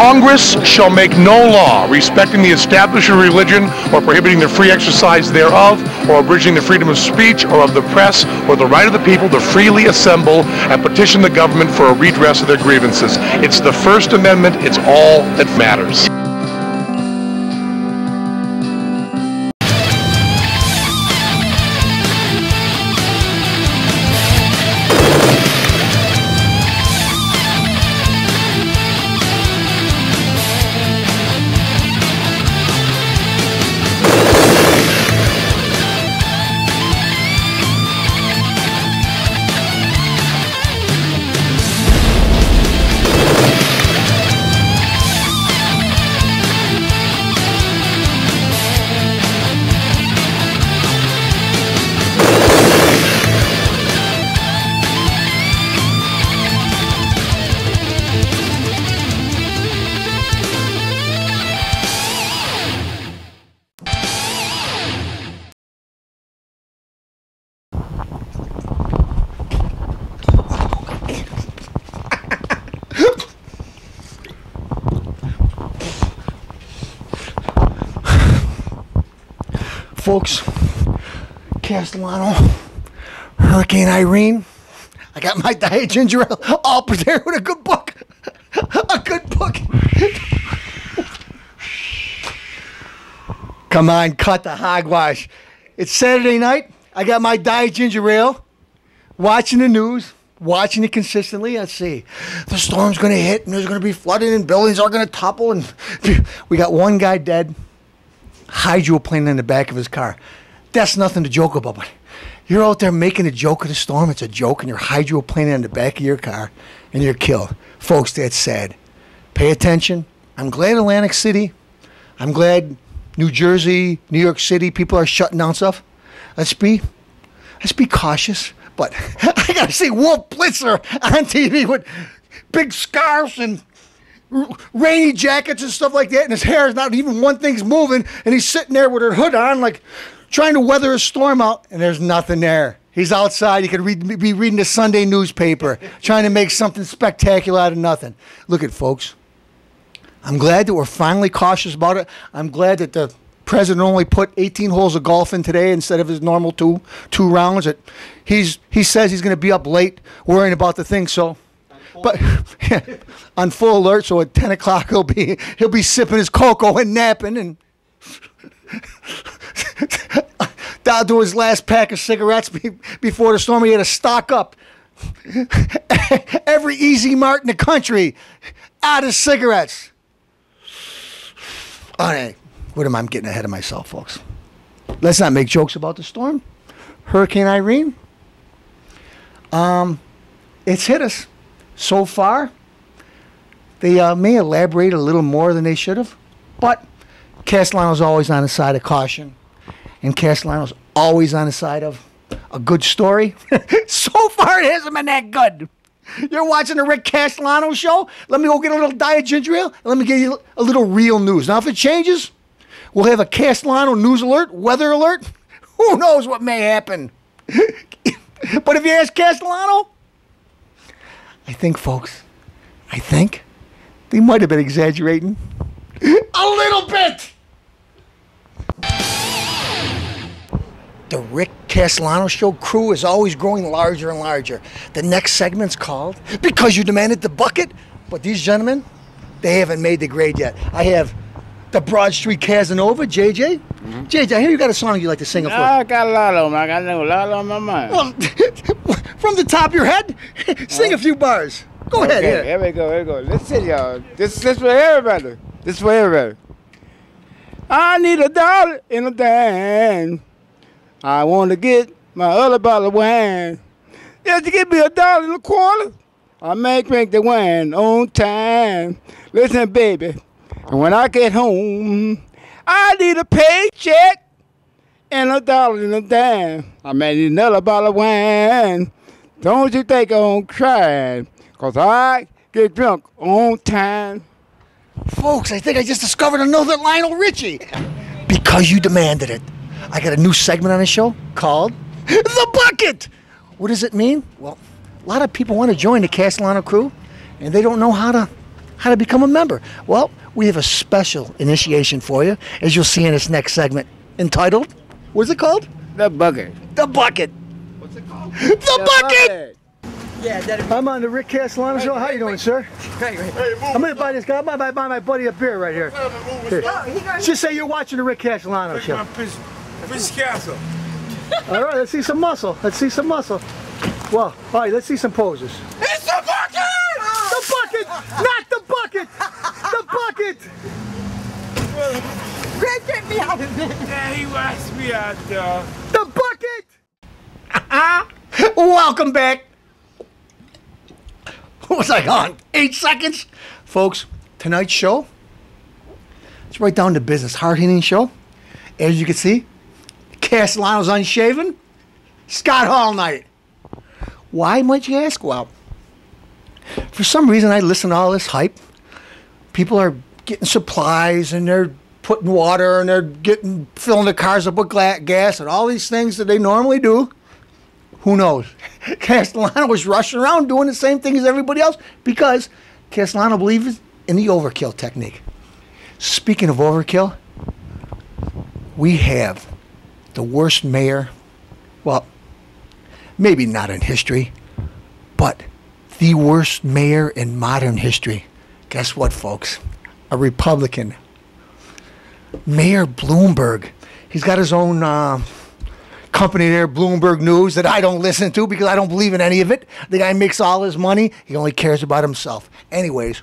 Congress shall make no law respecting the establishment of religion or prohibiting the free exercise thereof or abridging the freedom of speech or of the press or the right of the people to freely assemble and petition the government for a redress of their grievances. It's the First Amendment. It's all that matters. Folks, Castellano, Hurricane Irene. I got my diet ginger ale all prepared with a good book. A good book. Come on, cut the hogwash. It's Saturday night. I got my diet ginger ale, watching the news, watching it consistently. Let's see. The storm's going to hit and there's going to be flooding and buildings are going to topple. And we got one guy dead. Hydroplane in the back of his car. That's nothing to joke about, but you're out there making a joke of the storm. It's a joke, and you're hydroplaning in the back of your car, and you're killed. Folks, that's sad. Pay attention. I'm glad Atlantic City. I'm glad New Jersey, New York City, people are shutting down stuff. Let's be cautious. But I gotta see Wolf Blitzer on TV with big scarves and rainy jackets and stuff like that, and his hair is not even one thing's moving, and he's sitting there with her hood on, like trying to weather a storm out, and there's nothing there. He's outside. He could be reading the Sunday newspaper, trying to make something spectacular out of nothing. Look at folks. I'm glad that we're finally cautious about it. I'm glad that the president only put 18 holes of golf in today instead of his normal two rounds. That he says he's going to be up late worrying about the thing. So. But on full alert, so at 10 o'clock he'll be sipping his cocoa and napping and down to his last pack of cigarettes before the storm. He had to stock up every Easy Mart in the country out of cigarettes. All right, I'm getting ahead of myself, folks. Let's not make jokes about the storm. Hurricane Irene. It's hit us. So far, they may elaborate a little more than they should have, but Castellano's always on the side of caution, and Castellano's always on the side of a good story. So far, it hasn't been that good. You're watching the Rick Castellano show? Let me go get a little diet ginger ale, and let me give you a little real news. Now, if it changes, we'll have a Castellano news alert, weather alert. Who knows what may happen? But if you ask Castellano, I think, folks, they might have been exaggerating a little bit. The Rick Castellano Show crew is always growing larger and larger. The next segment's called Because You Demanded the Bucket. But these gentlemen, they haven't made the grade yet. I have the Broad Street Casanova, JJ. Mm-hmm. JJ, I hear you got a song you'd like to sing. I got a lot of them. I got a lot on my mind. Well, from the top of your head, sing a few bars. Go ahead. Okay, here we go. Listen, y'all. This for everybody. This for everybody. I need $1 in a dime. I want to get my other bottle of wine. Just to give me $1 in a quarter. I may drink the wine on time. Listen, baby. And when I get home, I need a paycheck and $1 in a dime. I may need another bottle of wine. Don't you think I'm crying? Because I get drunk on time. Folks, I think I just discovered another Lionel Richie. Because you demanded it. I got a new segment on the show called The Bucket. What does it mean? Well, a lot of people want to join the Castellano crew, and they don't know how how to become a member. Well, we have a special initiation for you, as you'll see in this next segment, entitled, what's it called? The bucket. The Bucket. What's it called? The Bucket! Yeah, I'm on the Rick Castellano show. How you doing, sir? Great. I'm going to buy this guy. I'm going to buy my buddy a beer right here. Here. Just say you're watching the Rick Castellano show. Fish castle. All right, let's see some muscle. Let's see some muscle. Well, all right, let's see some poses. It's the bucket! The bucket! Not the bucket! The bucket! Rick, get me out of this. Yeah, he watched me out there. The bucket! Welcome back. What was I on? 8 seconds? Folks, tonight's show, it's right down to business. Hard-hitting show. As you can see, Castellano's unshaven. Scott Hall night. Why, might you ask? Well, for some reason I listen to all this hype. People are getting supplies and they're putting water and they're filling the cars up with gas and all these things that they normally do. Who knows? Castellano was rushing around doing the same thing as everybody else because Castellano believes in the overkill technique. Speaking of overkill, we have the worst mayor, well, maybe not in history, but the worst mayor in modern history. Guess what, folks? A Republican. Mayor Bloomberg. He's got his own company there, Bloomberg News, that I don't listen to because I don't believe in any of it. The guy makes all his money. He only cares about himself. Anyways,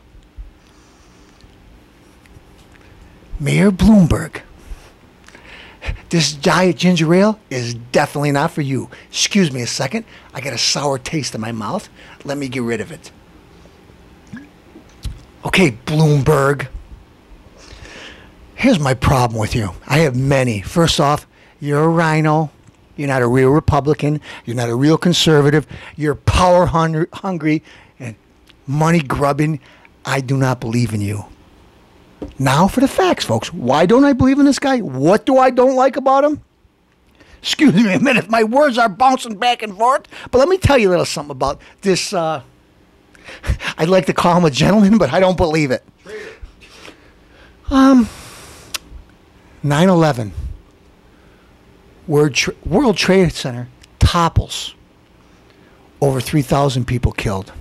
Mayor Bloomberg. This giant ginger ale is definitely not for you. Excuse me a second. I got a sour taste in my mouth. Let me get rid of it. Okay, Bloomberg. Here's my problem with you. I have many. First off, you're a rhino. You're not a real Republican. You're not a real conservative. You're power hungry and money grubbing. I do not believe in you. Now for the facts, folks. Why don't I believe in this guy? What do I don't like about him? Excuse me a minute. My words are bouncing back and forth. But let me tell you a little something about this. I'd like to call him a gentleman, but I don't believe it. 9/11. World Trade Center topples. Over 3,000 people killed.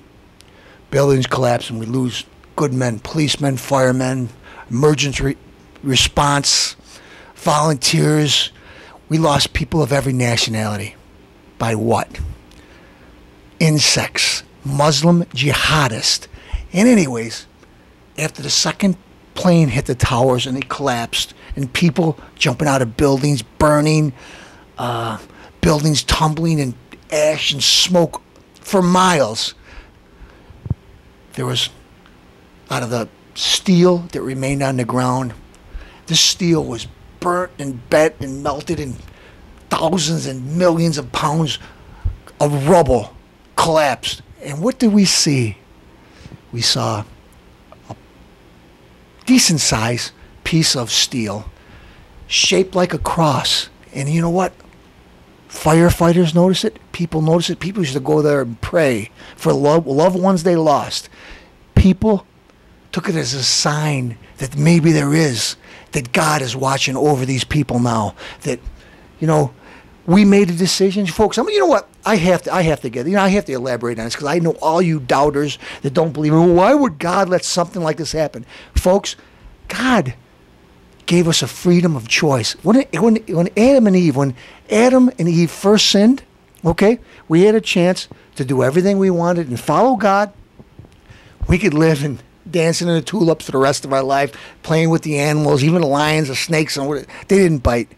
Buildings collapse and we lose good men, policemen, firemen, emergency response, volunteers. We lost people of every nationality. By what? Insects, Muslim jihadists. And anyways, after the second plane hit the towers and it collapsed, and people jumping out of buildings, burning, buildings tumbling in ash and smoke for miles. There was, out of the steel that remained on the ground, this steel was burnt and bent and melted, and thousands and millions of pounds of rubble collapsed. And what did we see? We saw a decent sized piece of steel shaped like a cross. And you know what? Firefighters notice it. People notice it. People used to go there and pray for loved ones they lost. People took it as a sign that maybe that God is watching over these people now. That, we made a decision, folks. You know what? I have to elaborate on this because I know all you doubters that don't believe. Why would God let something like this happen, folks? God gave us a freedom of choice. When Adam and Eve first sinned, okay, we had a chance to do everything we wanted and follow God. We could live and dancing in the tulips for the rest of our life, playing with the animals, even the lions, the snakes, and they didn't bite.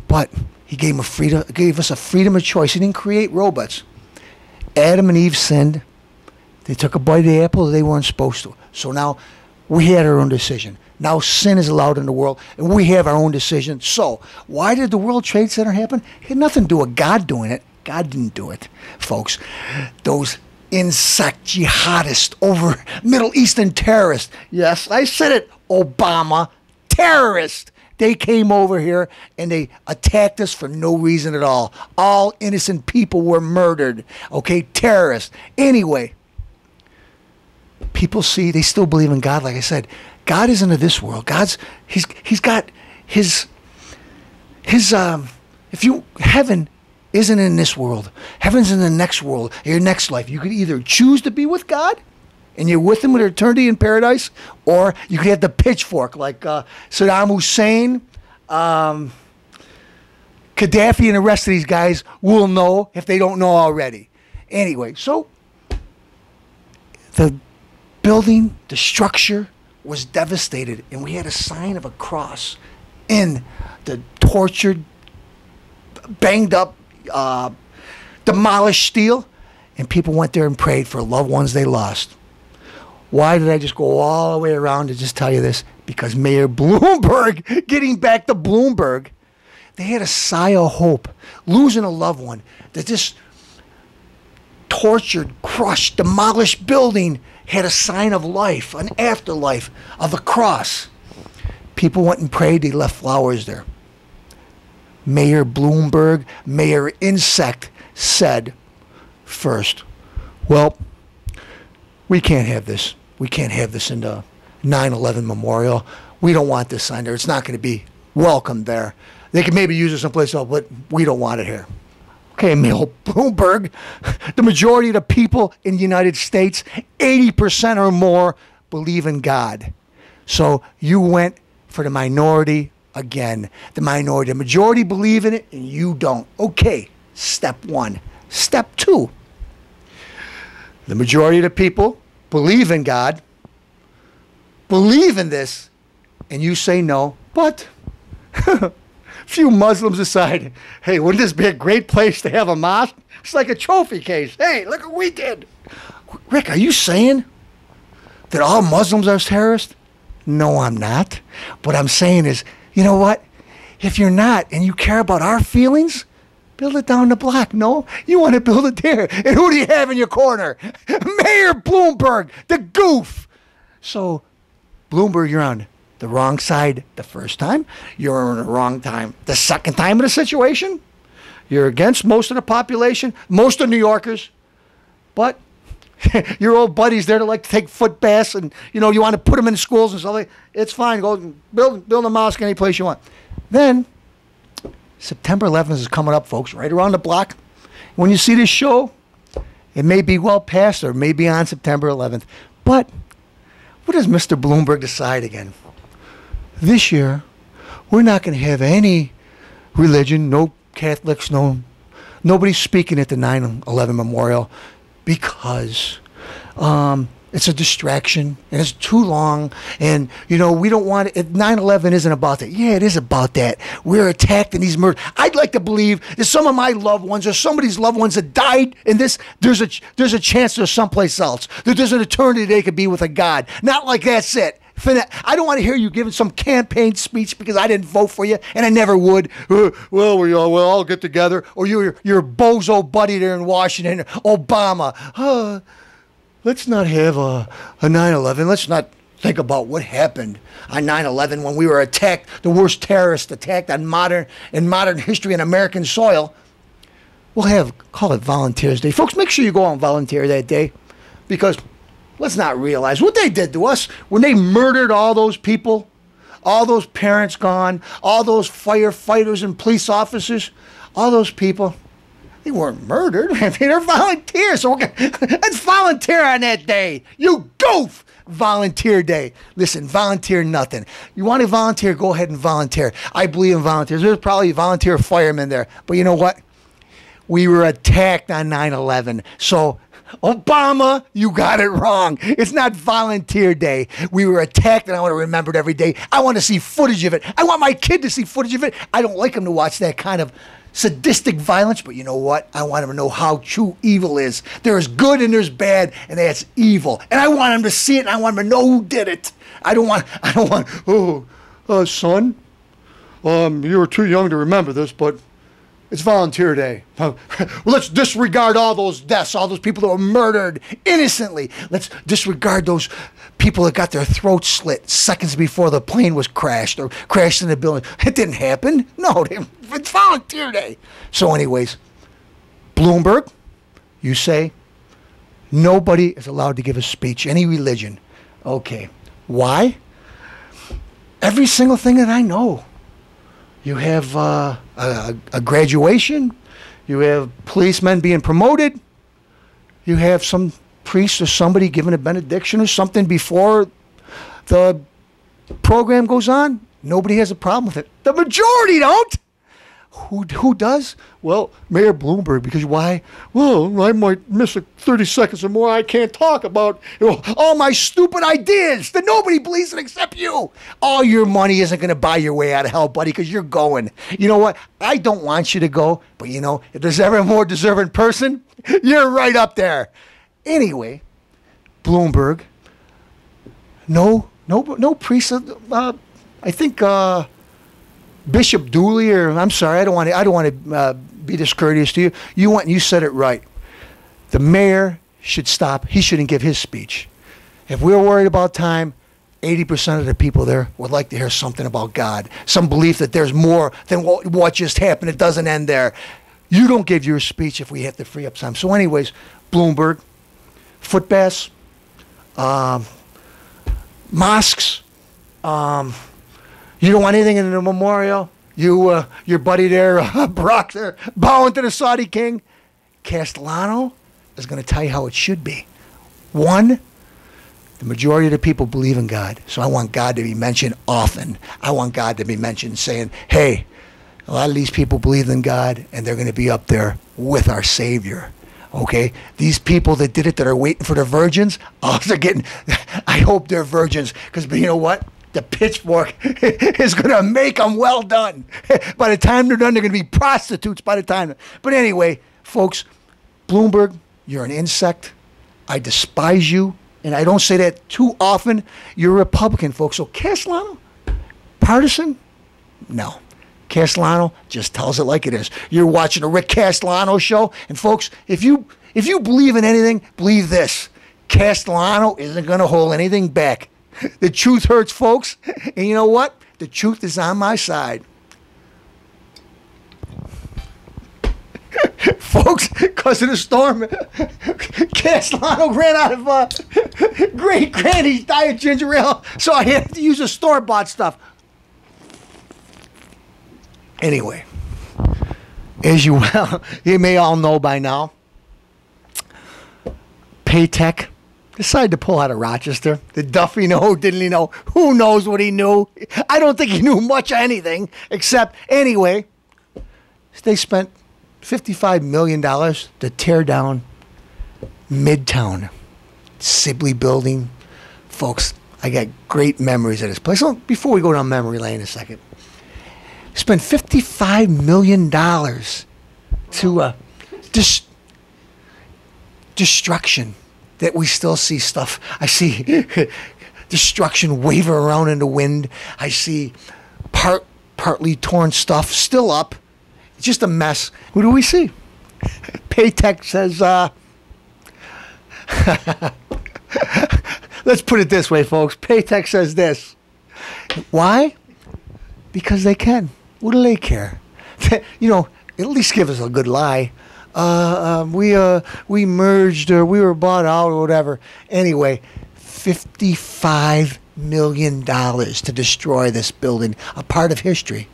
But he gave us a freedom of choice. He didn't create robots. Adam and Eve sinned. They took a bite of the apple that they weren't supposed to. So now we had our own decision. Now sin is allowed in the world, and we have our own decision. So why did the World Trade Center happen? It had nothing to do with God doing it. God didn't do it, folks. Those insect jihadists over Middle Eastern terrorists. Yes, I said it, Obama. Terrorists. They came over here and they attacked us for no reason at all. All innocent people were murdered. Okay, terrorists. Anyway, people see, they still believe in God. Like I said, God isn't of this world. He's got heaven isn't in this world. Heaven's in the next world, your next life. You could either choose to be with God and you're with him with eternity in paradise, or you could have the pitchfork like Saddam Hussein, Gaddafi, and the rest of these guys will know if they don't know already. Anyway, so the building, the structure was devastated, and we had a sign of a cross in the tortured, banged up, demolished steel, and people went there and prayed for loved ones they lost. Why did I just go all the way around to just tell you this? Because Mayor Bloomberg, getting back to Bloomberg, they had a sigh of hope, losing a loved one, that this tortured, crushed, demolished building had a sign of life, an afterlife, of a cross. People went and prayed. They left flowers there. Mayor Bloomberg, Mayor Insect, said first, well, we can't have this. We can't have this in the 9/11 memorial. We don't want this sign there. It's not going to be welcome there. They could maybe use it someplace else, but we don't want it here. Okay, Mayor Bloomberg, the majority of the people in the United States, 80% or more, believe in God. So you went for the minority again. The minority. The majority believe in it, and you don't. Okay, step one. Step two. The majority of the people believe in God, believe in this, and you say no, but few Muslims decide, hey, wouldn't this be a great place to have a mosque? It's like a trophy case. Hey, look what we did. Rick, are you saying that all Muslims are terrorists? No, I'm not. What I'm saying is, you know what? If you're not and you care about our feelings, build it down the block. No, you want to build it there. And who do you have in your corner? Mayor Bloomberg, the goof. So, Bloomberg, you're on the wrong side the first time. You're on the wrong time the second time in the situation. You're against most of the population, most of New Yorkers. But your old buddies there that like to take foot baths and, you know, you want to put them in schools and stuff. It's fine. Go build a mosque any place you want. Then, September 11th is coming up, folks, right around the block. When you see this show, it may be well past or may be on September 11th. But what does Mr. Bloomberg decide again? This year, we're not going to have any religion, no Catholics, nobody speaking at the 9/11 memorial because it's a distraction and it's too long. And, you know, we don't want it. 9/11 isn't about that. Yeah, it is about that. We're attacked in these murders. I'd like to believe that some of my loved ones or somebody's loved ones that died in this, there's a chance there's someplace else. That there's an eternity they could be with a God. Not like that's it. I don't want to hear you giving some campaign speech because I didn't vote for you and I never would. Well, we'll all get together. Or your bozo buddy there in Washington, Obama. Let's not have a 9/11. Let's not think about what happened on 9/11 when we were attacked, the worst terrorist attack in modern history in American soil. We'll call it Volunteers Day. Folks, make sure you go out and volunteer that day because let's not realize what they did to us when they murdered all those people, all those parents gone, all those firefighters and police officers, all those people. They weren't murdered. I mean, they're volunteers. So let's volunteer on that day. You goof! Volunteer day. Listen, volunteer nothing. You want to volunteer, go ahead and volunteer. I believe in volunteers. There's probably volunteer firemen there. But you know what? We were attacked on 9/11. So, Obama, you got it wrong. It's not volunteer day. We were attacked and I want to remember it every day. I want to see footage of it. I want my kid to see footage of it. I don't like him to watch that kind of sadistic violence, but you know what? I want him to know how true evil is. There's good and there's bad, and that's evil. And I want him to see it, and I want him to know who did it. I don't want, son, you were too young to remember this, but it's volunteer day. Well, let's disregard all those deaths, all those people that were murdered innocently. Let's disregard those people that got their throats slit seconds before the plane was crashed or crashed in the building. It didn't happen. No, it's volunteer day. So anyways, Bloomberg, you say Nobody is allowed to give a speech, any religion. Okay. Why? Every single thing that I know. You have a graduation. You have policemen being promoted. You have some priest or somebody giving a benediction or something before the program goes on. Nobody has a problem with it. The majority don't. Who does? Well, Mayor Bloomberg, because why? Well, I might miss 30 seconds or more. I can't talk about all my stupid ideas that nobody believes in except you. All your money isn't going to buy your way out of hell, buddy, because you're going. You know what? I don't want you to go, but you know, if there's ever a more deserving person, you're right up there. Anyway, Bloomberg, no priest. I think Bishop Dooley, or I'm sorry, I don't want to be discourteous to you. You said it right. The mayor should stop. He shouldn't give his speech. If we're worried about time, 80% of the people there would like to hear something about God, some belief that there's more than what just happened. It doesn't end there. You don't give your speech if we have to free up time. So anyways, Bloomberg, foot baths, mosques, you don't want anything in the memorial. Your buddy there, Brock, there, bowing to the Saudi king. Castellano is going to tell you how it should be. One, the majority of the people believe in God. So I want God to be mentioned often. I want God to be mentioned saying, hey, a lot of these people believe in God, and they're going to be up there with our Savior. Okay? These people that did it, that are waiting for the virgins, I hope they're virgins, because you know what? The pitchfork is going to make them well done. By the time they're done, they're going to be prostitutes by the time. But anyway, folks, Bloomberg, you're an insect. I despise you. And I don't say that too often. You're a Republican, folks. So Castellano, partisan? No. Castellano just tells it like it is. You're watching a Rick Castellano show. And folks, if you believe in anything, believe this. Castellano isn't going to hold anything back. The truth hurts, folks. And you know what? The truth is on my side. Folks, because of the storm, Castellano ran out of great granny's diet ginger ale, so I had to use the store-bought stuff. Anyway, as you may all know by now, Paytech decided to pull out of Rochester. Did Duffy know? Didn't he know? Who knows what he knew? I don't think he knew much of anything, except, anyway, they spent $55 million to tear down Midtown, Sibley Building. Folks, I got great memories of this place. So before we go down memory lane a second, spent $55 million to destruction. That we still see stuff. I see destruction waving around in the wind. I see partly torn stuff still up. It's just a mess. What do we see? Paytech says, let's put it this way, folks. Paytech says this. Why? Because they can. What do they care? You know, at least give us a good lie. We merged, or we were bought out, or whatever. Anyway, $55 million to destroy this building, a part of history.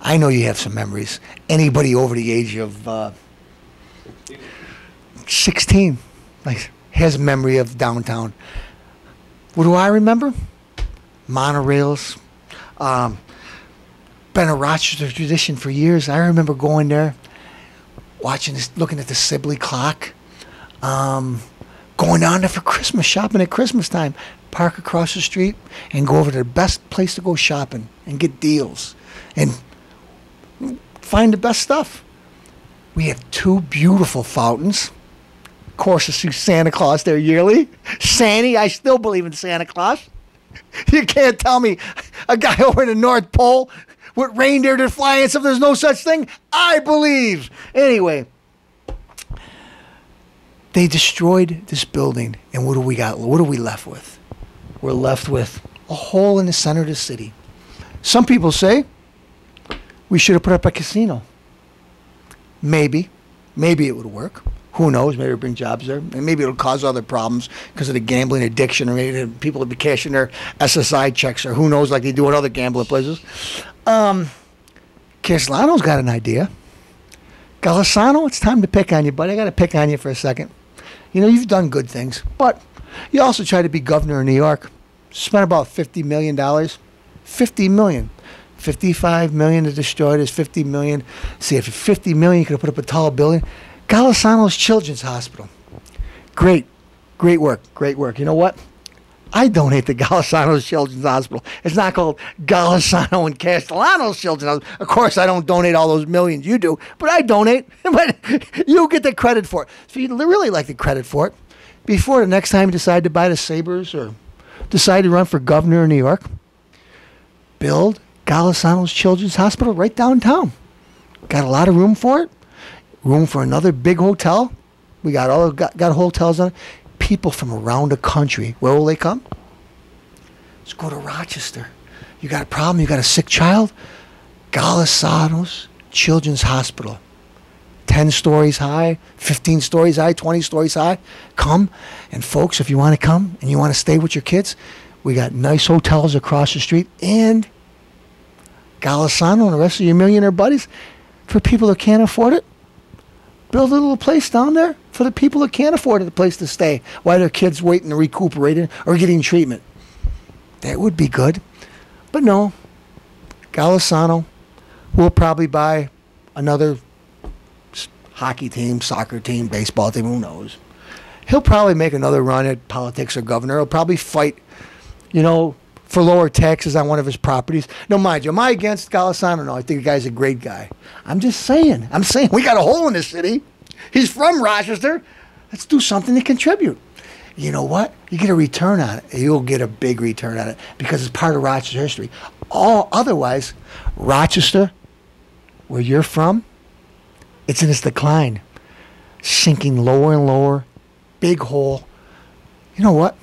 I know you have some memories. Anybody over the age of 16 like, has memory of downtown. What do I remember? Monorails. Been a Rochester tradition for years. I remember going there, watching this, looking at the Sibley clock, going down there for Christmas, shopping at Christmas time, park across the street and go over to the best place to go shopping and get deals and find the best stuff. We have two beautiful fountains. Of course, I see Santa Claus there yearly. Santa, I still believe in Santa Claus. You can't tell me a guy over in the North Pole with reindeer that fly and stuff, there's no such thing. I believe. Anyway, they destroyed this building, and what do we got? What are we left with? We're left with a hole in the center of the city. Some people say we should have put up a casino. Maybe it would work. Who knows? Maybe it'll bring jobs there. And maybe it'll cause other problems because of the gambling addiction, or maybe people will be cashing their SSI checks, or who knows, like they do at other gambling places. Castellano's got an idea. Castellano, it's time to pick on you, buddy. I got to pick on you for a second. You know, you've done good things, but you also tried to be governor of New York. Spent about $50 million. $50 million. $55 million to destroy it is $50 million. See, if $50 million, you could have put up a tall building. Castellano's Children's Hospital. Great. Great work. Great work. You know what? I donate to Castellano's Children's Hospital. It's not called Castellano and Castellano's Children's Hospital. Of course, I don't donate all those millions you do, but I donate. But you get the credit for it. So you'd really like the credit for it. Before the next time you decide to buy the Sabres or decide to run for governor in New York, build Castellano's Children's Hospital right downtown. Got a lot of room for it. Room for another big hotel. We got hotels on it. People from around the country. Where will they come? Let's go to Rochester. You got a problem? You got a sick child? Castellano's Children's Hospital. 10 stories high, 15 stories high, 20 stories high. Come. And folks, if you want to come and you want to stay with your kids, we got nice hotels across the street. And Castellano and the rest of your millionaire buddies, for people that can't afford it, build a little place down there for the people that can't afford a place to stay while their kids waiting to recuperate or getting treatment. That would be good. But no, Castellano will probably buy another hockey team, soccer team, baseball team, who knows. He'll probably make another run at politics or governor. He'll probably fight, you know, for lower taxes on one of his properties. No, mind you, am I against Castellano? No, I think the guy's a great guy. I'm just saying. We got a hole in the city. He's from Rochester. Let's do something to contribute. You know what? You get a return on it. You'll get a big return on it because it's part of Rochester history. Otherwise, Rochester, where you're from, it's in its decline. Sinking lower and lower. Big hole. You know what?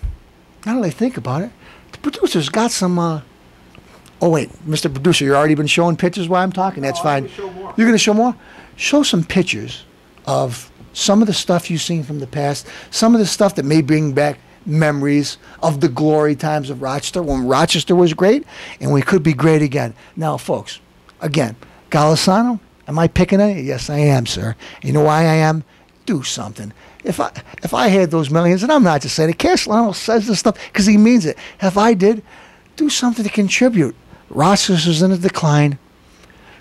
Now that I think about it, the producer's got some... Oh, wait. Mr. Producer, you've already been showing pictures while I'm talking. That's fine. You're going to show more? Show some pictures of some of the stuff you've seen from the past, some of the stuff that may bring back memories of the glory times of Rochester, when Rochester was great, and we could be great again. Now, folks, again, Castellano, am I picking on you? Yes, I am, sir. You know why I am? Do something. If I had those millions, and I'm not just saying it, Castellano says this stuff because he means it. If I did, do something to contribute. Rochester's in a decline.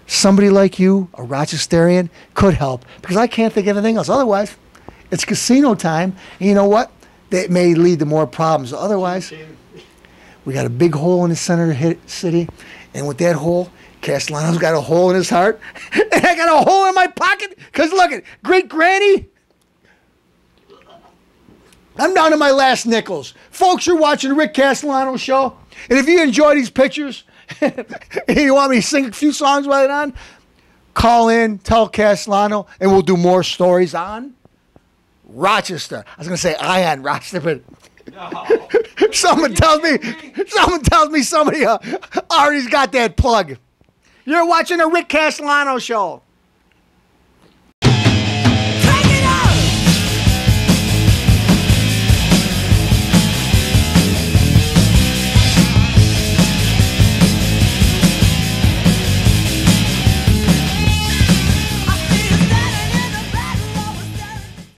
Somebody like you, a Rochesterian, could help because I can't think of anything else. Otherwise, it's casino time. And you know what? That may lead to more problems. Otherwise, we got a big hole in the center of the city, and with that hole, Castellano's got a hole in his heart, and I got a hole in my pocket because look at great granny. I'm down to my last nickels. Folks, you're watching the Rick Castellano Show, and if you enjoy these pictures, and you want me to sing a few songs while it's on, call in, tell Castellano, and we'll do more stories on Rochester. I was going to say on Rochester, but no. someone tells me somebody already's got that plug. You're watching the Rick Castellano Show.